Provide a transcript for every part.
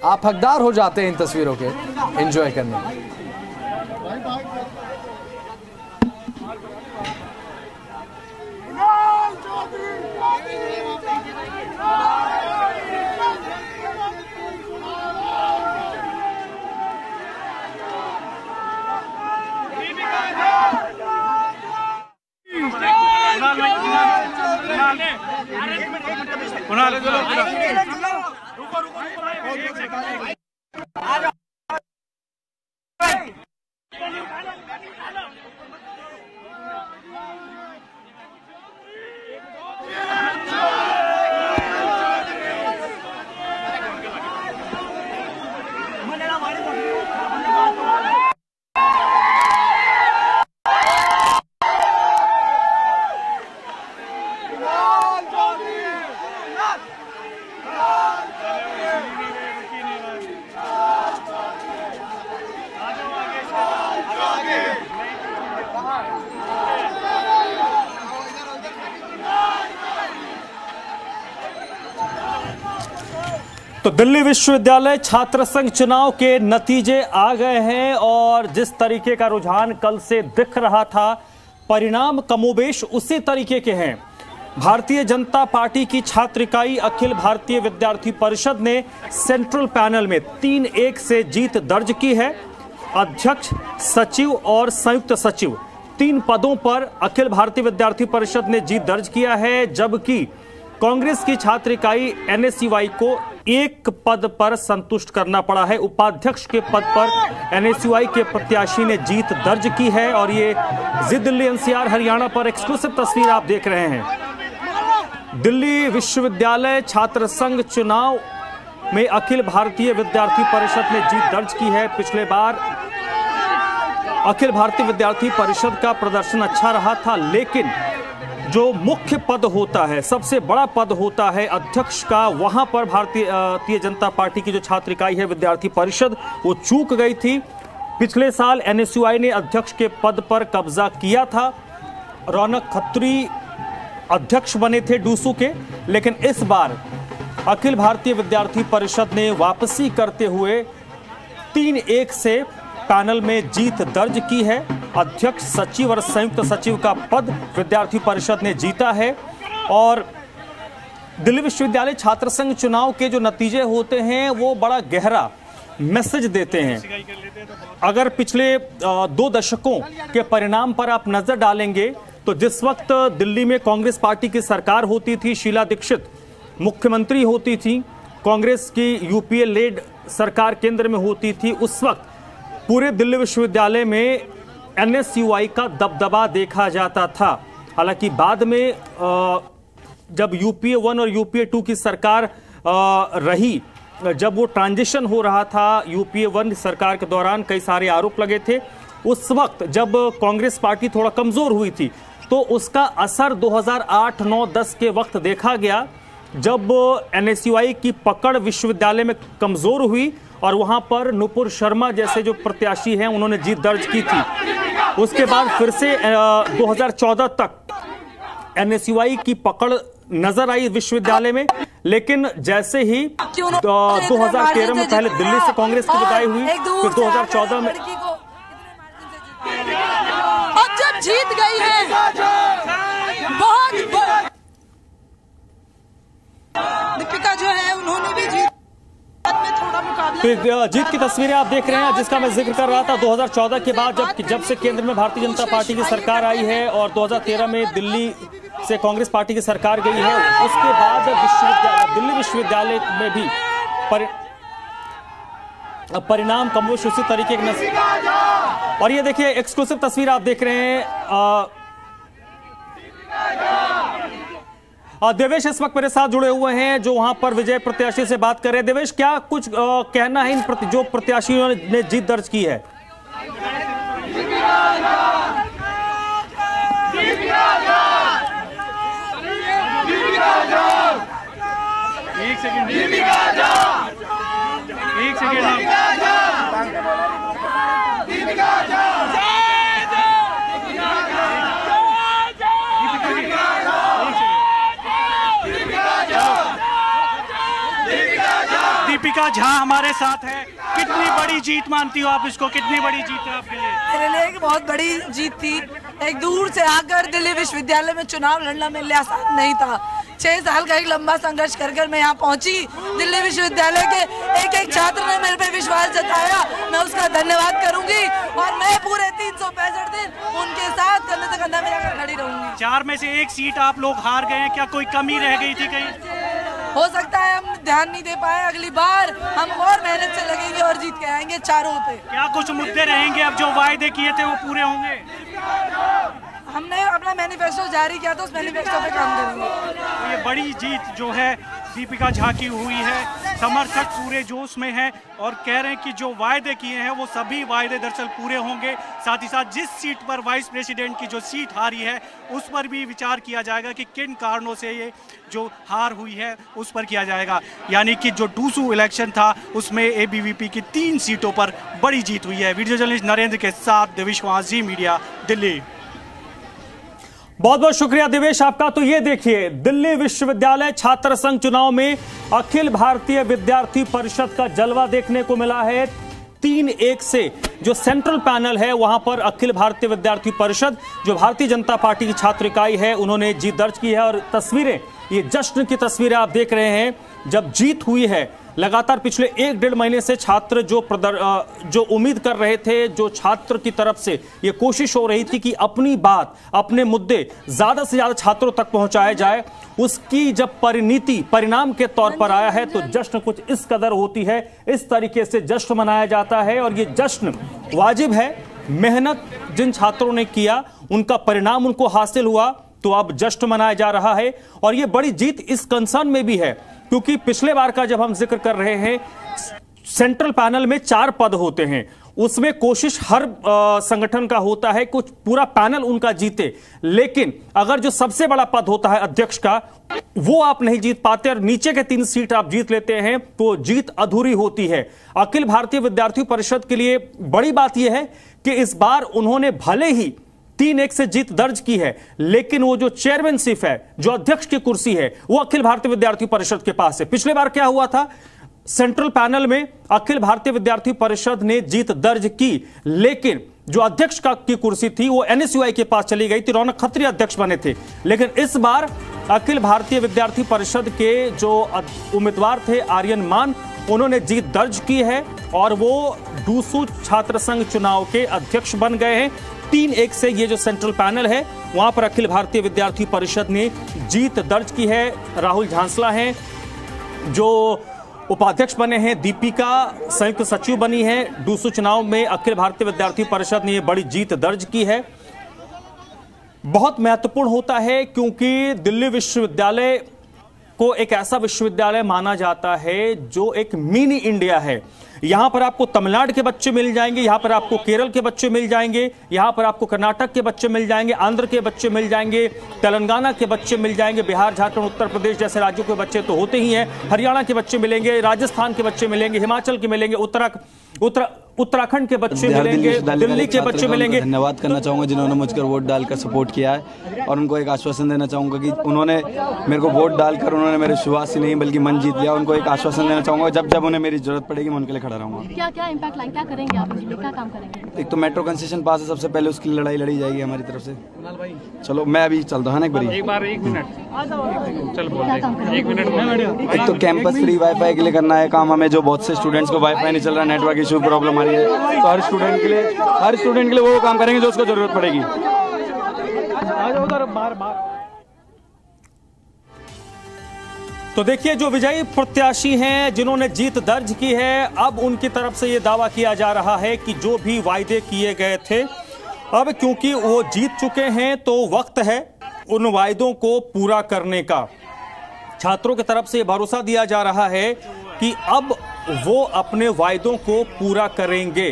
आप हकदार हो जाते हैं इन तस्वीरों के एंजॉय करने में। तो दिल्ली विश्वविद्यालय छात्र संघ चुनाव के नतीजे आ गए हैं और जिस तरीके का रुझान कल से दिख रहा था, परिणाम कमोबेश उसी तरीके के हैं। भारतीय जनता पार्टी की छात्र इकाई अखिल भारतीय विद्यार्थी परिषद ने सेंट्रल पैनल में 3-1 से जीत दर्ज की है। अध्यक्ष, सचिव और संयुक्त सचिव 3 पदों पर अखिल भारतीय विद्यार्थी परिषद ने जीत दर्ज किया है, जबकि कांग्रेस की छात्र इकाई एनएसयूआई को 1 पद पर संतुष्ट करना पड़ा है। उपाध्यक्ष के पद पर एनएसयूआई के प्रत्याशी ने जीत दर्ज की है और ये जी दिल्ली एनसीआर हरियाणा पर एक्सक्लूसिव तस्वीर आप देख रहे हैं। दिल्ली विश्वविद्यालय छात्र संघ चुनाव में अखिल भारतीय विद्यार्थी परिषद ने जीत दर्ज की है। पिछले बार अखिल भारतीय विद्यार्थी परिषद का प्रदर्शन अच्छा रहा था, लेकिन जो मुख्य पद होता है, सबसे बड़ा पद होता है अध्यक्ष का, वहां पर भारतीय जनता पार्टी की जो छात्र इकाई है विद्यार्थी परिषद, वो चूक गई थी। पिछले साल एनएसयूआई ने अध्यक्ष के पद पर कब्जा किया था। रौनक खत्री अध्यक्ष बने थे डूसू के, लेकिन इस बार अखिल भारतीय विद्यार्थी परिषद ने वापसी करते हुए 3-1 से पैनल में जीत दर्ज की है। अध्यक्ष, सचिव और संयुक्त सचिव का पद विद्यार्थी परिषद ने जीता है और दिल्ली विश्वविद्यालय छात्र संघ चुनाव के जो नतीजे होते हैं वो बड़ा गहरा मैसेज देते हैं। अगर पिछले 2 दशकों के परिणाम पर आप नजर डालेंगे तो जिस वक्त दिल्ली में कांग्रेस पार्टी की सरकार होती थी, शीला दीक्षित मुख्यमंत्री होती थी, कांग्रेस की यूपीए लेड सरकार केंद्र में होती थी, उस वक्त पूरे दिल्ली विश्वविद्यालय में एनएसयूआई का दबदबा देखा जाता था। हालांकि बाद में जब यूपीए 1 और यूपीए 2 की सरकार रही, जब वो ट्रांजिशन हो रहा था, यूपीए 1 सरकार के दौरान कई सारे आरोप लगे थे। उस वक्त जब कांग्रेस पार्टी थोड़ा कमजोर हुई थी तो उसका असर 2008, 9, 10 के वक्त देखा गया, जब एनएसयूआई की पकड़ विश्वविद्यालय में कमजोर हुई और वहां पर नुपुर शर्मा जैसे जो प्रत्याशी हैं उन्होंने जीत दर्ज की थी। उसके बाद फिर से 2014 तक एनएसयूआई की पकड़ नजर आई विश्वविद्यालय में, लेकिन जैसे ही 2013 में पहले दिल्ली से कांग्रेस की विदाई हुई, फिर 2014 में अब जब जीत गई है बहुत दीपिका जो है उन्होंने भी जीत जीत की तस्वीरें आप देख रहे हैं, जिसका मैं जिक्र कर रहा था। 2014 के बाद जब से केंद्र में भारतीय जनता पार्टी की सरकार आई है और 2013 में दिल्ली से कांग्रेस पार्टी की सरकार गई है, उसके बाद दिल्ली विश्वविद्यालय में भी परिणाम कमोश उसी तरीके के और ये देखिए एक्सक्लूसिव तस्वीर आप देख रहे हैं। देवेश इस वक्त मेरे साथ जुड़े हुए हैं जो वहां पर विजय प्रत्याशी से बात कर रहे हैं। देवेश, क्या कुछ कहना है इन जो प्रत्याशियों ने जीत दर्ज की है? एक सेकंड दीपिका झा हमारे साथ है। कितनी बड़ी जीत मानती हो आप इसको? कितनी बड़ी जीत है आपके लिए? मेरे लिए एक बहुत बड़ी जीत थी। एक दूर से आकर दिल्ली विश्वविद्यालय में चुनाव लड़ना मेरे लिए आसान नहीं था। 6 साल का एक लंबा संघर्ष कर मैं यहाँ पहुंची। दिल्ली विश्वविद्यालय के एक छात्र ने मेरे पे विश्वास जताया, मैं उसका धन्यवाद करूंगी और मैं पूरे 365 दिन उनके साथ कंधे से कंधा मिलाकर खड़ी रहूंगी। 4 में से 1 सीट आप लोग हार गए हैं, क्या कोई कमी रह गई थी कहीं? हो सकता है हम ध्यान नहीं दे पाए, अगली बार हम और मेहनत से लगेंगे और जीत के आएंगे चारों पे। क्या कुछ मुद्दे रहेंगे अब जो वायदे किए थे वो पूरे होंगे? हमने अपना मैनिफेस्टो जारी किया था, उस मैनिफेस्टो पे काम करेंगे। तो ये बड़ी जीत जो है दीपिका झा की हुई है। समर्थक पूरे जोश में हैं और कह रहे हैं कि जो वायदे किए हैं वो सभी वायदे दरअसल पूरे होंगे। साथ ही साथ जिस सीट पर वाइस प्रेसिडेंट की जो सीट हारी है उस पर भी विचार किया जाएगा कि किन कारणों से ये जो हार हुई है उस पर किया जाएगा। यानी कि जो डूसू इलेक्शन था उसमें एबीवीपी की 3 सीटों पर बड़ी जीत हुई है। वीडियो जर्नलिस्ट नरेंद्र के साथ देविश्वास, जी मीडिया, दिल्ली। बहुत बहुत शुक्रिया देवेश आपका। तो ये देखिए, दिल्ली विश्वविद्यालय छात्र संघ चुनाव में अखिल भारतीय विद्यार्थी परिषद का जलवा देखने को मिला है। 3-1 से जो सेंट्रल पैनल है वहां पर अखिल भारतीय विद्यार्थी परिषद, जो भारतीय जनता पार्टी की छात्र इकाई है, उन्होंने जीत दर्ज की है। और तस्वीरें, ये जश्न की तस्वीरें आप देख रहे हैं। जब जीत हुई है, लगातार पिछले 1-1.5 महीने से छात्र जो उम्मीद कर रहे थे, जो छात्र की तरफ से ये कोशिश हो रही थी कि अपनी बात, अपने मुद्दे ज्यादा से ज्यादा छात्रों तक पहुंचाए जाए, उसकी जब परिणाम के तौर पर आया है तो जश्न कुछ इस कदर होती है। इस तरीके से जश्न मनाया जाता है और ये जश्न वाजिब है। मेहनत जिन छात्रों ने किया, उनका परिणाम उनको हासिल हुआ, तो अब जश्न मनाया जा रहा है। और ये बड़ी जीत इस कंसर्न में भी है क्योंकि पिछले बार का जब हम जिक्र कर रहे हैं, सेंट्रल पैनल में 4 पद होते हैं, उसमें कोशिश हर संगठन का होता है कुछ पूरा पैनल उनका जीते, लेकिन अगर जो सबसे बड़ा पद होता है अध्यक्ष का, वो आप नहीं जीत पाते और नीचे के 3 सीट आप जीत लेते हैं तो जीत अधूरी होती है। अखिल भारतीय विद्यार्थी परिषद के लिए बड़ी बात यह है कि इस बार उन्होंने भले ही 3-1 से जीत दर्ज की है, लेकिन वो जो चेयरमैनशिप है, जो अध्यक्ष की कुर्सी है, वो अखिल भारतीय विद्यार्थी परिषद के पास है। पिछले बार क्या हुआ था, सेंट्रल पैनल में अखिल भारतीय विद्यार्थी परिषद ने जीत दर्ज की, लेकिन जो अध्यक्ष की कुर्सी थी वो एनएसयूआई के पास चली गई थी। रौनक खत्री अध्यक्ष बने थे, लेकिन इस बार अखिल भारतीय विद्यार्थी परिषद के जो उम्मीदवार थे आर्यन मान, उन्होंने जीत दर्ज की है और वो डूसू छात्र संघ चुनाव के अध्यक्ष बन गए हैं। 3-1 से ये जो सेंट्रल पैनल है वहां पर अखिल भारतीय विद्यार्थी परिषद ने जीत दर्ज की है। राहुल झांसला हैं जो उपाध्यक्ष बने हैं, दीपिका संयुक्त सचिव बनी है। डूसू चुनाव में अखिल भारतीय विद्यार्थी परिषद ने ये बड़ी जीत दर्ज की है। बहुत महत्वपूर्ण होता है क्योंकि दिल्ली विश्वविद्यालय को एक ऐसा विश्वविद्यालय माना जाता है जो एक मिनी इंडिया है। यहां पर आपको तमिलनाडु के बच्चे मिल जाएंगे, यहां पर आपको केरल के बच्चे मिल जाएंगे, यहां पर आपको कर्नाटक के बच्चे मिल जाएंगे, आंध्र के बच्चे मिल जाएंगे, तेलंगाना के बच्चे मिल जाएंगे, बिहार, झारखंड, उत्तर प्रदेश जैसे राज्यों के बच्चे तो होते ही हैं, हरियाणा के बच्चे मिलेंगे, राजस्थान के बच्चे मिलेंगे, हिमाचल के मिलेंगे, उत्तराखंड के बच्चे मिलेंगे, दिल्ली के बच्चे मिलेंगे। धन्यवाद करना चाहूंगा जिन्होंने मुझकर वोट डालकर सपोर्ट किया है और उनको एक आश्वासन देना चाहूंगा कि उन्होंने मेरे को वोट डालकर उन्होंने मेरे विश्वास ही नहीं बल्कि मन जीत लिया। उनको एक आश्वासन देना चाहूंगा जब जब उन्हें मेरी जरूरत पड़ेगी मैं उनके लिए खड़ा रहूंगा। क्या इम्पैक्ट लाएंगे, क्या करेंगे आप इसमें, क्या काम करेंगे? एक तो मेट्रो कंसेशन पास है, सबसे पहले उसकी लड़ाई लड़ी जाएगी हमारी तरफ से। चलो मैं अभी चलता हूँ ना एक बार 1 मिनट चल बोल 1 मिनट में। एक तो कैंपस फ्री वाईफाई के लिए करना है काम हमें, जो बहुत से स्टूडेंट्स को वाईफाई नहीं चल रहा, नेटवर्क इशू प्रॉब्लम आ रही है, तो हर स्टूडेंट के लिए वो काम करेंगे जो उसको जरूरत पड़ेगी। तो देखिए, जो विजयी प्रत्याशी हैं जिन्होंने जीत दर्ज की है, अब उनकी तरफ से यह दावा किया जा रहा है कि जो भी वायदे किए गए थे, अब क्योंकि वो जीत चुके हैं तो वक्त है उन वायदों को पूरा करने का। छात्रों की तरफ से यह भरोसा दिया जा रहा है कि अब वो अपने वायदों को पूरा करेंगे।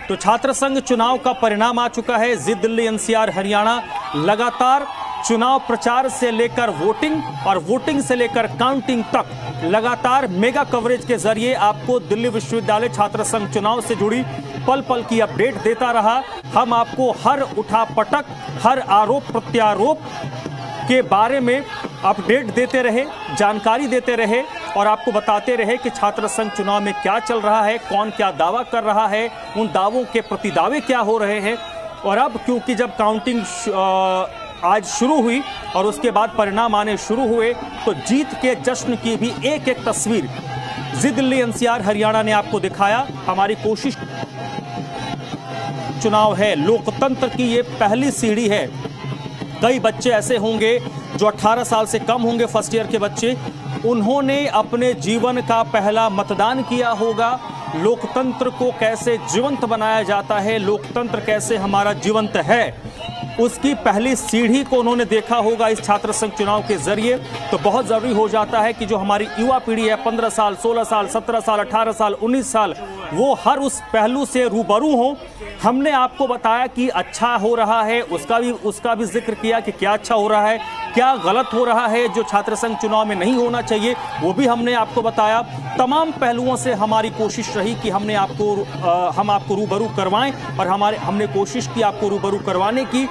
तो छात्र संघ चुनाव का परिणाम आ चुका है। जी दिल्ली, एनसीआर, हरियाणा लगातार चुनाव प्रचार से लेकर वोटिंग और वोटिंग से लेकर काउंटिंग तक लगातार मेगा कवरेज के जरिए आपको दिल्ली विश्वविद्यालय छात्र संघ चुनाव से जुड़ी पल पल की अपडेट देता रहा। हम आपको हर उठापटक, हर आरोप प्रत्यारोप के बारे में अपडेट देते रहे, जानकारी देते रहे। और आपको बताते रहे कि छात्र संघ चुनाव में क्या चल रहा है, कौन क्या दावा कर रहा है, उन दावों के प्रतिदावे क्या हो रहे हैं। और अब क्योंकि जब काउंटिंग आज शुरू हुई और उसके बाद परिणाम आने शुरू हुए, तो जीत के जश्न की भी एक एक तस्वीर जी दिल्ली एनसीआर हरियाणा ने आपको दिखाया। हमारी कोशिश चुनाव है, लोकतंत्र की ये पहली सीढ़ी है। कई बच्चे ऐसे होंगे जो 18 साल से कम होंगे, फर्स्ट ईयर के बच्चे, उन्होंने अपने जीवन का पहला मतदान किया होगा। लोकतंत्र को कैसे जीवंत बनाया जाता है, लोकतंत्र कैसे हमारा जीवंत है, उसकी पहली सीढ़ी को उन्होंने देखा होगा इस छात्र संघ चुनाव के जरिए। तो बहुत जरूरी हो जाता है कि जो हमारी युवा पीढ़ी है, 15 साल, 16 साल, 17 साल, 18 साल, 19 साल, वो हर उस पहलू से रूबरू हो। हमने आपको बताया कि अच्छा हो रहा है, उसका भी जिक्र किया कि क्या अच्छा हो रहा है, क्या गलत हो रहा है जो छात्र संघ चुनाव में नहीं होना चाहिए, वो भी हमने आपको बताया। तमाम पहलुओं से हमारी कोशिश रही कि हम आपको रूबरू करवाएं और हमने कोशिश की आपको रूबरू करवाने की।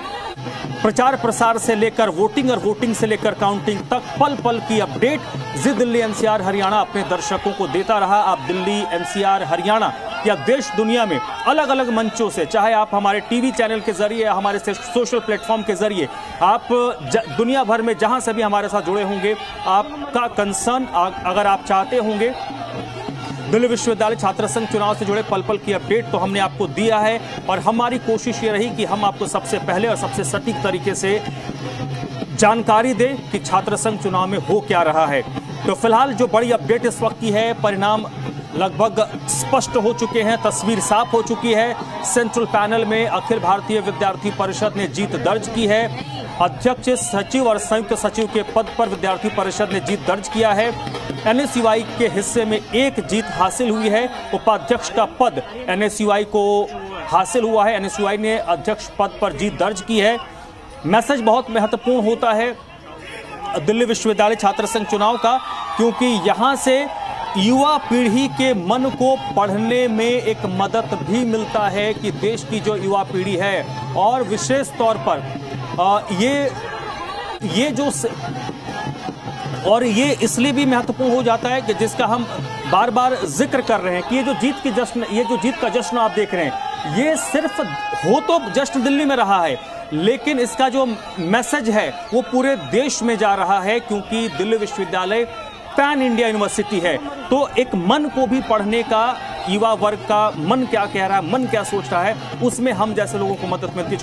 प्रचार प्रसार से लेकर वोटिंग और वोटिंग से लेकर काउंटिंग तक पल पल की अपडेट जी दिल्ली एनसीआर हरियाणा अपने दर्शकों को देता रहा। आप दिल्ली एनसीआर हरियाणा या देश दुनिया में अलग अलग मंचों से, चाहे आप हमारे टीवी चैनल के जरिए, हमारे सोशल प्लेटफॉर्म के जरिए, आप दुनिया भर में जहां से भी हमारे साथ जुड़े होंगे, आपका कंसर्न अगर आप चाहते होंगे दिल्ली विश्वविद्यालय छात्र संघ चुनाव से जुड़े पल पल की अपडेट, तो हमने आपको दिया है। और हमारी कोशिश ये रही कि हम आपको सबसे पहले और सबसे सटीक तरीके से जानकारी दें कि छात्र संघ चुनाव में हो क्या रहा है। तो फिलहाल जो बड़ी अपडेट इस वक्त की है, परिणाम लगभग स्पष्ट हो चुके हैं, तस्वीर साफ हो चुकी है। सेंट्रल पैनल में अखिल भारतीय विद्यार्थी परिषद ने जीत दर्ज की है। अध्यक्ष, सचिव और संयुक्त सचिव के पद पर विद्यार्थी परिषद ने जीत दर्ज किया है। एनएसयूआई के हिस्से में एक जीत हासिल हुई है। उपाध्यक्ष का पद एनएसयूआई को हासिल हुआ है। एनएसयूआई ने अध्यक्ष पद पर जीत दर्ज की है। मैसेज बहुत महत्वपूर्ण होता है दिल्ली विश्वविद्यालय छात्र संघ चुनाव का, क्योंकि यहां से युवा पीढ़ी के मन को पढ़ने में एक मदद भी मिलता है कि देश की जो युवा पीढ़ी है, और विशेष तौर पर ये इसलिए भी महत्वपूर्ण हो जाता है कि जिसका हम बार बार जिक्र कर रहे हैं कि ये जो जीत का जश्न आप देख रहे हैं, ये सिर्फ हो तो जश्न दिल्ली में रहा है, लेकिन इसका जो मैसेज है वो पूरे देश में जा रहा है, क्योंकि दिल्ली विश्वविद्यालय पैन इंडिया यूनिवर्सिटी है। तो एक मन को भी पढ़ने का, युवा वर्ग का मन क्या कह रहा है, मन क्या सोच रहा है, उसमें हम जैसे लोगों को मदद मिलती है।